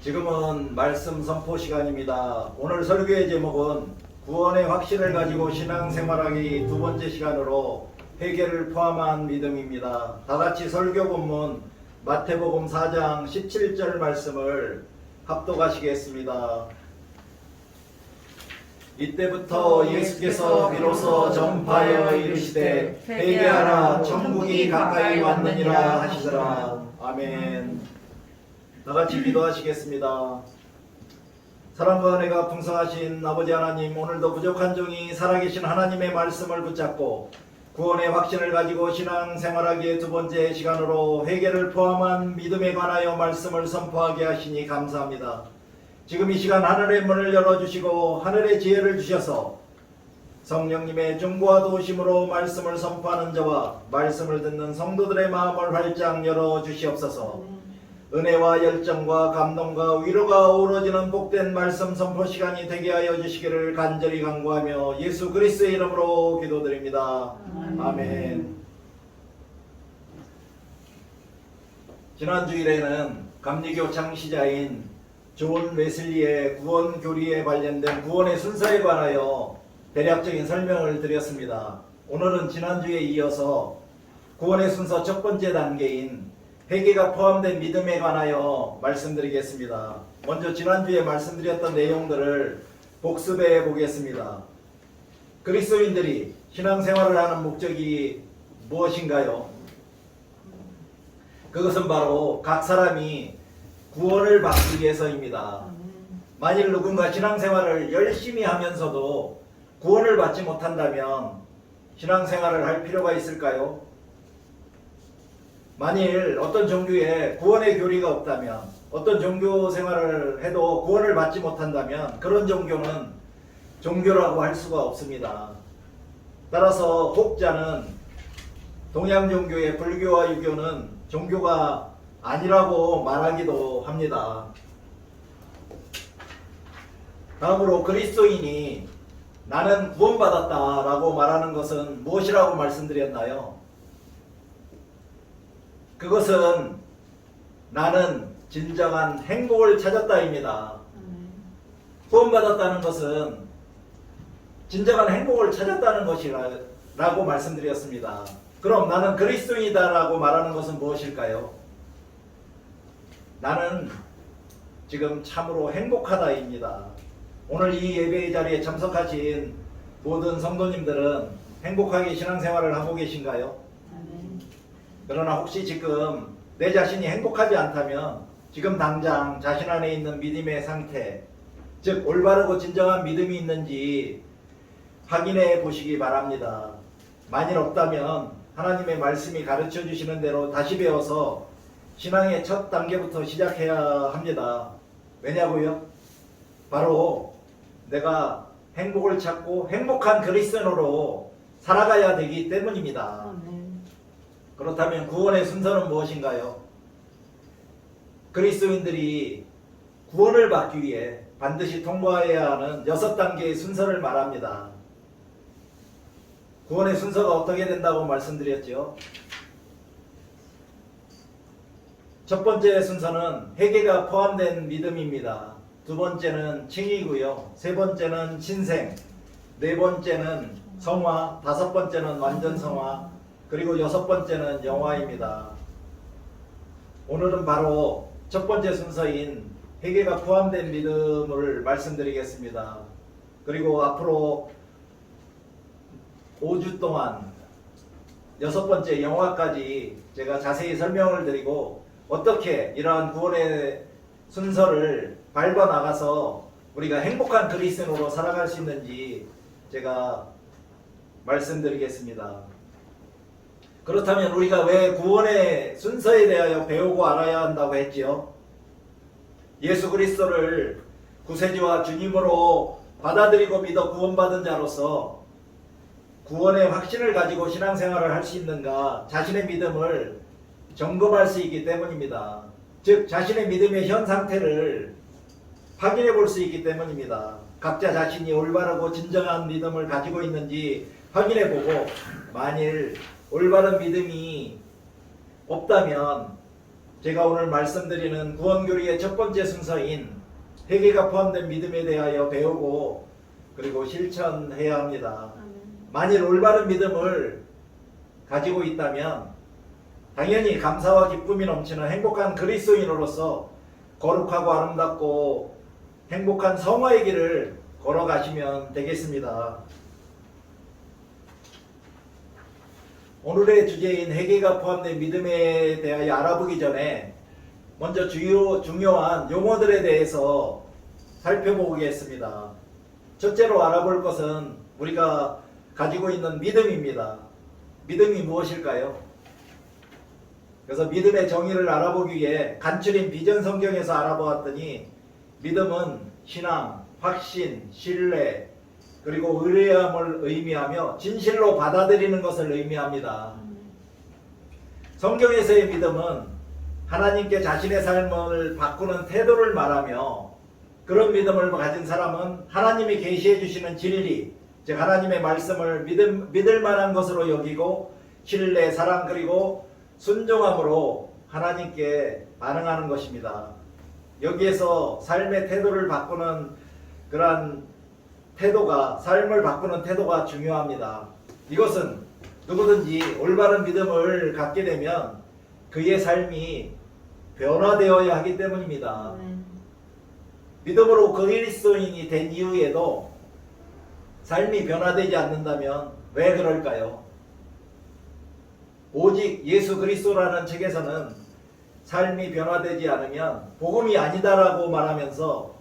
지금은 말씀 선포 시간입니다. 오늘 설교의 제목은 구원의 확신을 가지고 신앙생활하기 두 번째 시간으로 회개를 포함한 믿음입니다. 다같이 설교 본문 마태복음 4장 17절 말씀을 합독하시겠습니다. 이때부터 예수께서 비로소 전파하여 이르시되 회개하라 천국이 가까이 왔느니라 하시더라. 아멘. 다같이 기도하시겠습니다. 사랑과 은혜가 풍성하신 아버지 하나님, 오늘도 부족한 종이 살아계신 하나님의 말씀을 붙잡고 구원의 확신을 가지고 신앙생활하기의 두 번째 시간으로 회개를 포함한 믿음에 관하여 말씀을 선포하게 하시니 감사합니다. 지금 이 시간 하늘의 문을 열어주시고 하늘의 지혜를 주셔서 성령님의 중보와 도우심으로 말씀을 선포하는 자와 말씀을 듣는 성도들의 마음을 활짝 열어주시옵소서. 은혜와 열정과 감동과 위로가 어우러지는 복된 말씀 선포 시간이 되게 하여 주시기를 간절히 간구하며 예수 그리스도의 이름으로 기도드립니다. 아멘. 지난 주일에는 감리교 창시자인 존 웨슬리의 구원 교리에 관련된 구원의 순서에 관하여 대략적인 설명을 드렸습니다. 오늘은 지난주에 이어서 구원의 순서 첫 번째 단계인 회개가 포함된 믿음에 관하여 말씀드리겠습니다. 먼저 지난주에 말씀드렸던 내용들을 복습해 보겠습니다. 그리스도인들이 신앙생활을 하는 목적이 무엇인가요? 그것은 바로 각 사람이 구원을 받기 위해서입니다. 만일 누군가 신앙생활을 열심히 하면서도 구원을 받지 못한다면 신앙생활을 할 필요가 있을까요? 만일 어떤 종교에 구원의 교리가 없다면, 어떤 종교 생활을 해도 구원을 받지 못한다면 그런 종교는 종교라고 할 수가 없습니다. 따라서 혹자는 동양 종교의 불교와 유교는 종교가 아니라고 말하기도 합니다. 다음으로 그리스도인이 나는 구원받았다라고 말하는 것은 무엇이라고 말씀드렸나요? 그것은 나는 진정한 행복을 찾았다입니다. 구원받았다는 것은 진정한 행복을 찾았다는 것이라고 말씀드렸습니다. 그럼 나는 그리스도인이다라고 말하는 것은 무엇일까요? 나는 지금 참으로 행복하다입니다. 오늘 이 예배의 자리에 참석하신 모든 성도님들은 행복하게 신앙생활을 하고 계신가요? 그러나 혹시 지금 내 자신이 행복하지 않다면 지금 당장 자신 안에 있는 믿음의 상태, 즉 올바르고 진정한 믿음이 있는지 확인해 보시기 바랍니다. 만일 없다면 하나님의 말씀이 가르쳐 주시는 대로 다시 배워서 신앙의 첫 단계부터 시작해야 합니다. 왜냐고요? 바로 내가 행복을 찾고 행복한 그리스도인으로 살아가야 되기 때문입니다. 그렇다면 구원의 순서는 무엇인가요? 그리스도인들이 구원을 받기 위해 반드시 통과해야 하는 6단계의 순서를 말합니다. 구원의 순서가 어떻게 된다고 말씀드렸죠? 첫 번째 순서는 회개가 포함된 믿음입니다. 두 번째는 칭의고요. 세 번째는 신생, 네 번째는 성화, 다섯 번째는 완전 성화, 그리고 여섯 번째는 영화입니다. 오늘은 바로 첫 번째 순서인 회개가 포함된 믿음을 말씀드리겠습니다. 그리고 앞으로 5주 동안 여섯 번째 영화까지 제가 자세히 설명을 드리고 어떻게 이러한 구원의 순서를 밟아 나가서 우리가 행복한 그리스도인으로 살아갈 수 있는지 제가 말씀드리겠습니다. 그렇다면 우리가 왜 구원의 순서에 대하여 배우고 알아야 한다고 했지요? 예수 그리스도를 구세주와 주님으로 받아들이고 믿어 구원받은 자로서 구원의 확신을 가지고 신앙생활을 할 수 있는가 자신의 믿음을 점검할 수 있기 때문입니다. 즉 자신의 믿음의 현 상태를 확인해 볼 수 있기 때문입니다. 각자 자신이 올바르고 진정한 믿음을 가지고 있는지 확인해 보고 만일 올바른 믿음이 없다면 제가 오늘 말씀드리는 구원교리의 첫 번째 순서인 회개가 포함된 믿음에 대하여 배우고 그리고 실천해야 합니다. 만일 올바른 믿음을 가지고 있다면 당연히 감사와 기쁨이 넘치는 행복한 그리스도인으로서 거룩하고 아름답고 행복한 성화의 길을 걸어가시면 되겠습니다. 오늘의 주제인 회개가 포함된 믿음에 대하여 알아보기 전에 먼저 중요한 용어들에 대해서 살펴보겠습니다. 첫째로 알아볼 것은 우리가 가지고 있는 믿음입니다. 믿음이 무엇일까요? 그래서 믿음의 정의를 알아보기 위해 간추린 비전 성경에서 알아보았더니 믿음은 신앙, 확신, 신뢰, 그리고 의뢰함을 의미하며 진실로 받아들이는 것을 의미합니다. 성경에서의 믿음은 하나님께 자신의 삶을 바꾸는 태도를 말하며 그런 믿음을 가진 사람은 하나님이 계시해 주시는 진리, 즉 하나님의 말씀을 믿을 만한 것으로 여기고 신뢰, 사랑 그리고 순종함으로 하나님께 반응하는 것입니다. 여기에서 삶의 태도를 바꾸는 그러한 삶을 바꾸는 태도가 중요합니다. 이것은 누구든지 올바른 믿음을 갖게 되면 그의 삶이 변화되어야 하기 때문입니다. 믿음으로 그리스도인이 된 이후에도 삶이 변화되지 않는다면 왜 그럴까요? 오직 예수 그리스도라는 책에서는 삶이 변화되지 않으면 복음이 아니다라고 말하면서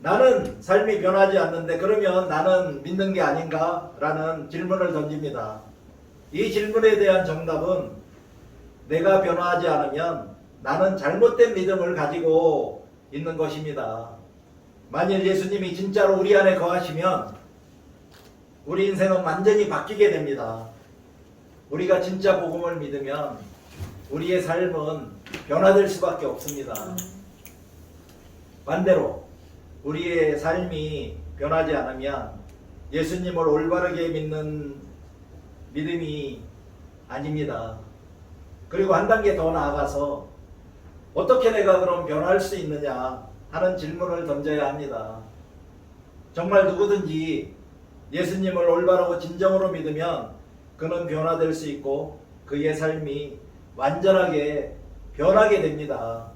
나는 삶이 변하지 않는데 그러면 나는 믿는 게 아닌가? 라는 질문을 던집니다. 이 질문에 대한 정답은 내가 변화하지 않으면 나는 잘못된 믿음을 가지고 있는 것입니다. 만일 예수님이 진짜로 우리 안에 거하시면 우리 인생은 완전히 바뀌게 됩니다. 우리가 진짜 복음을 믿으면 우리의 삶은 변화될 수밖에 없습니다. 반대로 우리의 삶이 변하지 않으면 예수님을 올바르게 믿는 믿음이 아닙니다. 그리고 한 단계 더 나아가서 어떻게 내가 그럼 변할 수 있느냐 하는 질문을 던져야 합니다. 정말 누구든지 예수님을 올바르고 진정으로 믿으면 그는 변화될 수 있고 그의 삶이 완전하게 변하게 됩니다.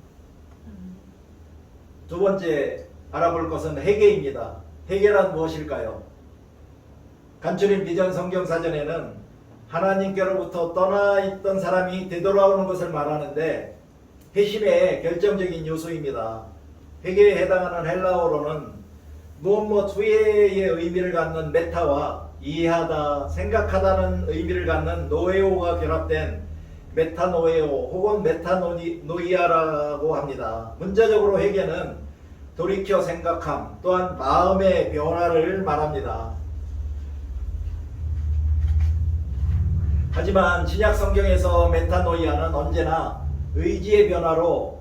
두 번째 알아볼 것은 회개입니다. 회개란 무엇일까요? 간추린 비전 성경사전에는 하나님께로부터 떠나 있던 사람이 되돌아오는 것을 말하는데 회심의 결정적인 요소입니다. 회개에 해당하는 헬라어로는 무엇 후회의 의미를 갖는 메타와 이해하다, 생각하다는 의미를 갖는 노에오가 결합된 메타노에오 혹은 메타노이아라고 합니다. 문자적으로 회개는 돌이켜 생각함 또한 마음의 변화를 말합니다. 하지만 신약 성경에서 메타노이아는 언제나 의지의 변화로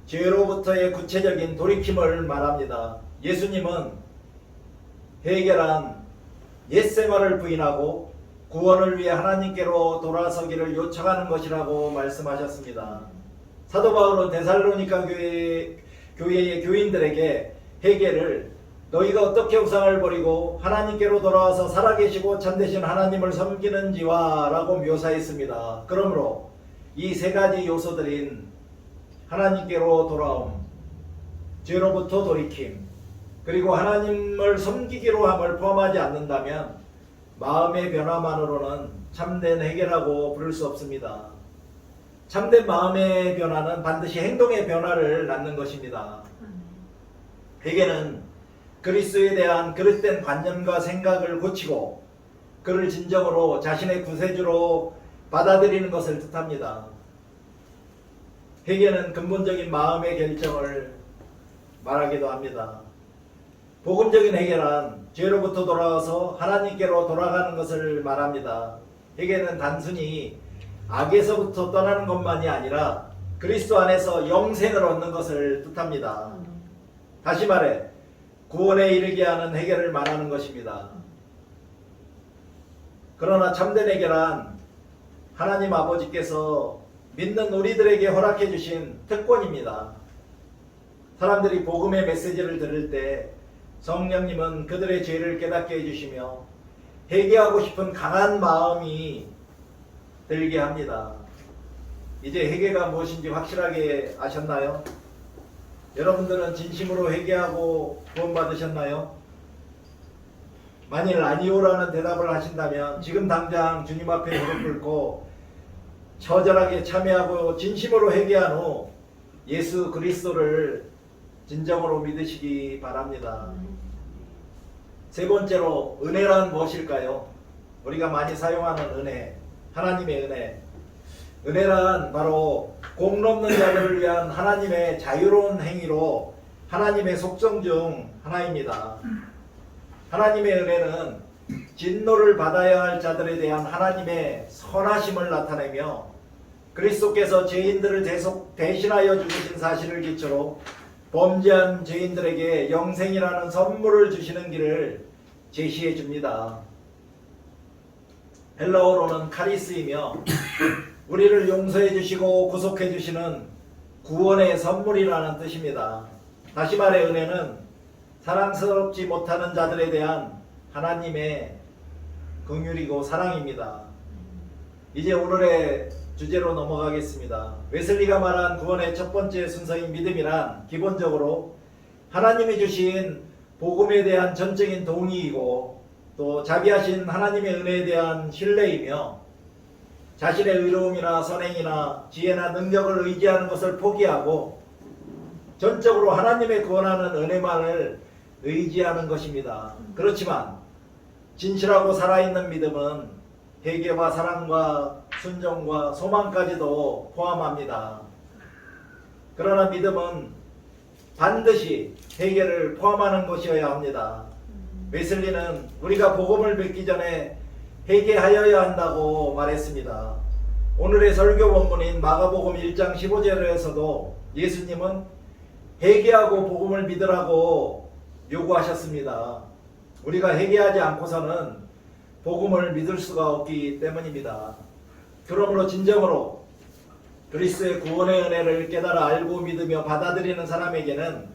죄로부터의 구체적인 돌이킴을 말합니다. 예수님은 회개란 옛생활을 부인하고 구원을 위해 하나님께로 돌아서기를 요청하는 것이라고 말씀하셨습니다. 사도 바울은 데살로니가 교회의 교인들에게 회개를 너희가 어떻게 우상을 버리고 하나님께로 돌아와서 살아계시고 참되신 하나님을 섬기는지와 라고 묘사했습니다. 그러므로 이 세 가지 요소들인 하나님께로 돌아옴, 죄로부터 돌이킴, 그리고 하나님을 섬기기로 함을 포함하지 않는다면 마음의 변화만으로는 참된 회개라고 부를 수 없습니다. 참된 마음의 변화는 반드시 행동의 변화를 낳는 것입니다. 회개는 그리스도에 대한 그릇된 관념과 생각을 고치고 그를 진정으로 자신의 구세주로 받아들이는 것을 뜻합니다. 회개는 근본적인 마음의 결정을 말하기도 합니다. 복음적인 회개란 죄로부터 돌아와서 하나님께로 돌아가는 것을 말합니다. 회개는 단순히 악에서부터 떠나는 것만이 아니라 그리스도 안에서 영생을 얻는 것을 뜻합니다. 다시 말해 구원에 이르게 하는 회개를 말하는 것입니다. 그러나 참된 회개란 하나님 아버지께서 믿는 우리들에게 허락해 주신 특권입니다. 사람들이 복음의 메시지를 들을 때 성령님은 그들의 죄를 깨닫게 해주시며 회개하고 싶은 강한 마음이 들게 합니다. 이제 회개가 무엇인지 확실하게 아셨나요? 여러분들은 진심으로 회개하고 구원받으셨나요? 만일 아니오라는 대답을 하신다면 지금 당장 주님 앞에 무릎 꿇고 처절하게 참여하고 진심으로 회개한 후 예수 그리스도를 진정으로 믿으시기 바랍니다. 세 번째로 은혜란 무엇일까요? 우리가 많이 사용하는 은혜, 하나님의 은혜. 은혜란 바로 공 넘는 자들을 위한 하나님의 자유로운 행위로 하나님의 속성 중 하나입니다. 하나님의 은혜는 진노를 받아야 할 자들에 대한 하나님의 선하심을 나타내며 그리스도께서 죄인들을 대신하여 죽으신 사실을 기초로 범죄한 죄인들에게 영생이라는 선물을 주시는 길을 제시해 줍니다. 헬라어로는 카리스이며 우리를 용서해 주시고 구속해 주시는 구원의 선물이라는 뜻입니다. 다시 말해 은혜는 사랑스럽지 못하는 자들에 대한 하나님의 긍휼이고 사랑입니다. 이제 오늘의 주제로 넘어가겠습니다. 웨슬리가 말한 구원의 첫 번째 순서인 믿음이란 기본적으로 하나님이 주신 복음에 대한 전적인 동의이고 또 자비하신 하나님의 은혜에 대한 신뢰이며 자신의 의로움이나 선행이나 지혜나 능력을 의지하는 것을 포기하고 전적으로 하나님의 구원하는 은혜만을 의지하는 것입니다. 그렇지만 진실하고 살아있는 믿음은 회개와 사랑과 순종과 소망까지도 포함합니다. 그러나 믿음은 반드시 회개를 포함하는 것이어야 합니다. 웨슬리는 우리가 복음을 믿기 전에 회개하여야 한다고 말했습니다. 오늘의 설교 본문인 마가복음 1장 15절에서도 예수님은 회개하고 복음을 믿으라고 요구하셨습니다. 우리가 회개하지 않고서는 복음을 믿을 수가 없기 때문입니다. 그러므로 진정으로 그리스도의 구원의 은혜를 깨달아 알고 믿으며 받아들이는 사람에게는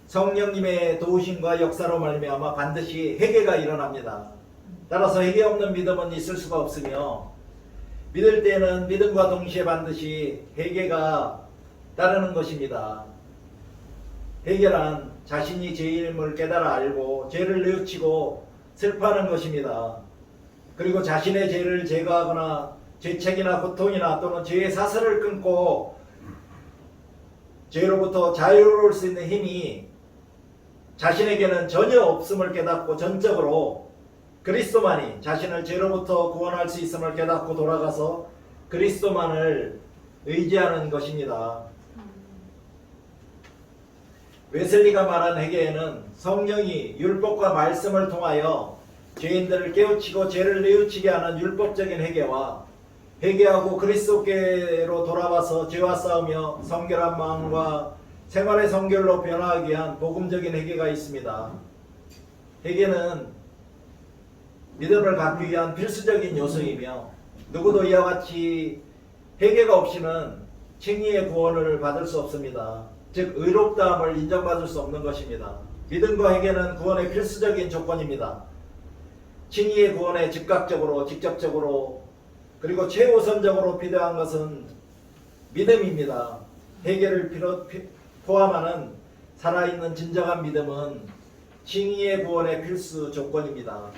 성령님의 도우심과 역사로 말미암아 반드시 회개가 일어납니다. 따라서 회개 없는 믿음은 있을 수가 없으며 믿을 때에는 믿음과 동시에 반드시 회개가 따르는 것입니다. 회개란 자신이 죄인임을 깨달아 알고 죄를 뉘우치고 슬퍼하는 것입니다. 그리고 자신의 죄를 제거하거나 죄책이나 고통이나 또는 죄의 사슬을 끊고 죄로부터 자유로울 수 있는 힘이 자신에게는 전혀 없음을 깨닫고 전적으로 그리스도만이 자신을 죄로부터 구원할 수 있음을 깨닫고 돌아가서 그리스도만을 의지하는 것입니다. 웨슬리가 말한 회개에는 성령이 율법과 말씀을 통하여 죄인들을 깨우치고 죄를 뉘우치게 하는 율법적인 회개와 회개하고 그리스도께로 돌아와서 죄와 싸우며 성결한 마음과 생활의 성결로 변화하기 위한 복음적인 회개가 있습니다. 회개는 믿음을 갖기 위한 필수적인 요소이며 누구도 이와 같이 회개가 없이는 칭의의 구원을 받을 수 없습니다. 즉 의롭다함을 인정받을 수 없는 것입니다. 믿음과 회개는 구원의 필수적인 조건입니다. 칭의의 구원에 즉각적으로 직접적으로 그리고 최우선적으로 필요한 것은 믿음입니다. 회개를 포함하는 살아있는 진정한 믿음은 칭의의 구원의 필수 조건입니다.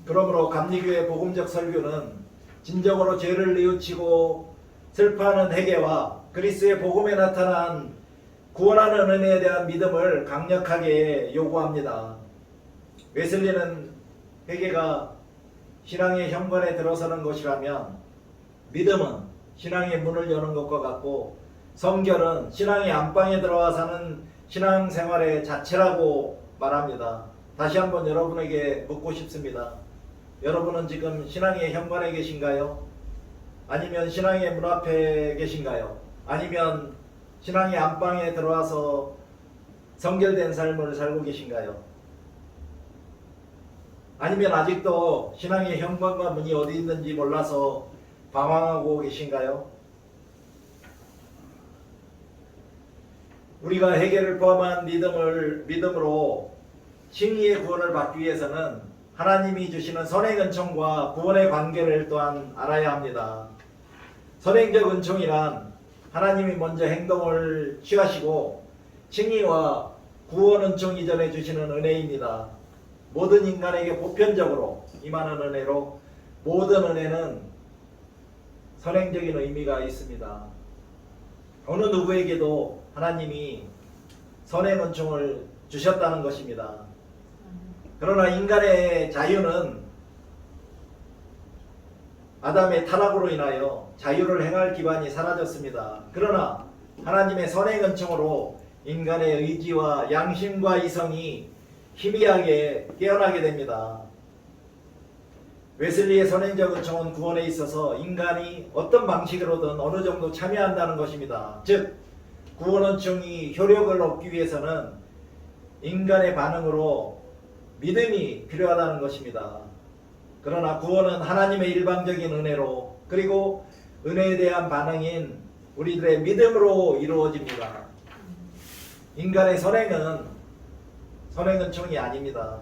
그러므로 감리교의 복음적 설교는 진정으로 죄를 뉘우치고 슬퍼하는 회개와 그리스도의 복음에 나타난 구원하는 은혜에 대한 믿음을 강력하게 요구합니다. 웨슬리는 회개가 신앙의 현관에 들어서는 것이라면 믿음은 신앙의 문을 여는 것과 같고 성결은 신앙의 안방에 들어와 사는 신앙생활의 자체라고 말합니다. 다시 한번 여러분에게 묻고 싶습니다. 여러분은 지금 신앙의 현관에 계신가요? 아니면 신앙의 문 앞에 계신가요? 아니면 신앙의 안방에 들어와서 성결된 삶을 살고 계신가요? 아니면 아직도 신앙의 현관과 문이 어디 있는지 몰라서 방황하고 계신가요? 우리가 회개를 포함한 믿음으로 칭의의 구원을 받기 위해서는 하나님이 주시는 선행 은총과 구원의 관계를 또한 알아야 합니다. 선행적 은총이란 하나님이 먼저 행동을 취하시고 칭의와 구원 은총 이전에 주시는 은혜입니다. 모든 인간에게 보편적으로 임하는 은혜로 모든 은혜는 선행적인 의미가 있습니다. 어느 누구에게도 하나님이 선행 은총을 주셨다는 것입니다. 그러나 인간의 자유는 아담의 타락으로 인하여 자유를 행할 기반이 사라졌습니다. 그러나 하나님의 선행 은총으로 인간의 의지와 양심과 이성이 희미하게 깨어나게 됩니다. 웨슬리의 선행적 은총은 구원에 있어서 인간이 어떤 방식으로든 어느 정도 참여한다는 것입니다. 즉 구원 은총이 효력을 얻기 위해서는 인간의 반응으로 믿음이 필요하다는 것입니다. 그러나 구원은 하나님의 일방적인 은혜로 그리고 은혜에 대한 반응인 우리들의 믿음으로 이루어집니다. 인간의 선행은 선행은총이 아닙니다.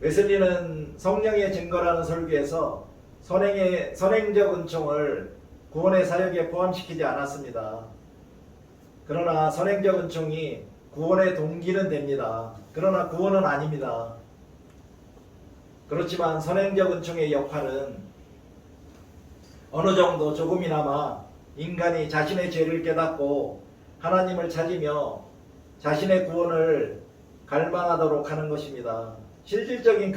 웨슬리는 성령의 증거라는 설교에서 선행적 은총을 구원의 사역에 포함시키지 않았습니다. 그러나 선행적 은총이 구원의 동기는 됩니다. 그러나 구원은 아닙니다. 그렇지만 선행적 은총의 역할은 어느 정도 조금이나마 인간이 자신의 죄를 깨닫고 하나님을 찾으며 자신의 구원을 갈망하도록 하는 것입니다. 실질적인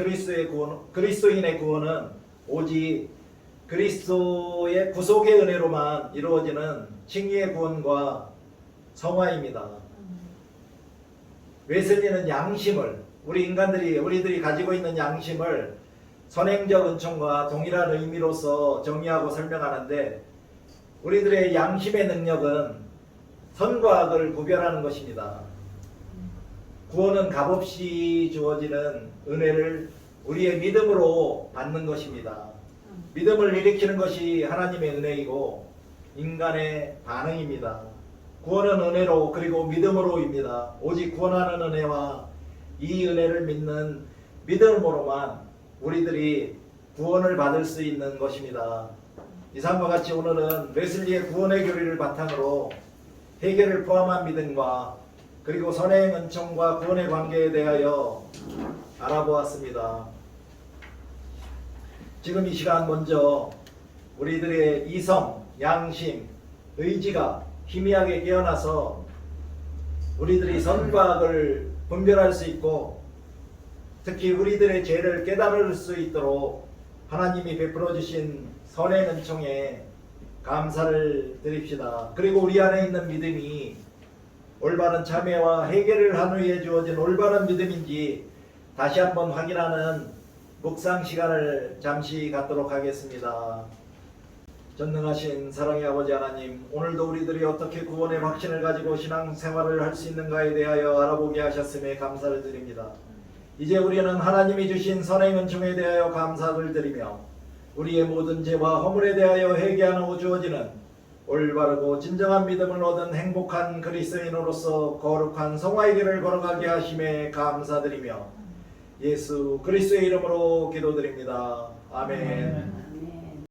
그리스도인의 구원은 오직 그리스도의 구속의 은혜로만 이루어지는 칭의의 구원과 성화입니다. 웨슬리는 양심을 우리들이 가지고 있는 양심을 선행적 은총과 동일한 의미로서 정의하고 설명하는데 우리들의 양심의 능력은 선과 악을 구별하는 것입니다. 구원은 값없이 주어지는 은혜를 우리의 믿음으로 받는 것입니다. 믿음을 일으키는 것이 하나님의 은혜이고 인간의 반응입니다. 구원은 은혜로 그리고 믿음으로입니다. 오직 구원하는 은혜와 이 은혜를 믿는 믿음으로만 우리들이 구원을 받을 수 있는 것입니다. 이상과 같이 오늘은 웨슬리의 구원의 교리를 바탕으로 회개를 포함한 믿음과 그리고 선행 은총과 구원의 관계에 대하여 알아보았습니다. 지금 이 시간 먼저 우리들의 이성, 양심, 의지가 희미하게 깨어나서 우리들이 선과 악을 분별할 수 있고 특히 우리들의 죄를 깨달을 수 있도록 하나님이 베풀어 주신 선행 은총에 감사를 드립시다. 그리고 우리 안에 있는 믿음이 올바른 참회와 회개를 한 후에 주어진 올바른 믿음인지 다시 한번 확인하는 묵상 시간을 잠시 갖도록 하겠습니다. 전능하신 사랑의 아버지 하나님, 오늘도 우리들이 어떻게 구원의 확신을 가지고 신앙생활을 할 수 있는가에 대하여 알아보게 하셨음에 감사를 드립니다. 이제 우리는 하나님이 주신 선행 은총에 대하여 감사를 드리며 우리의 모든 죄와 허물에 대하여 회개하는 후 주어지는 올바르고 진정한 믿음을 얻은 행복한 그리스도인으로서 거룩한 성화의 길을 걸어가게 하심에 감사드리며 예수 그리스도의 이름으로 기도드립니다. 아멘.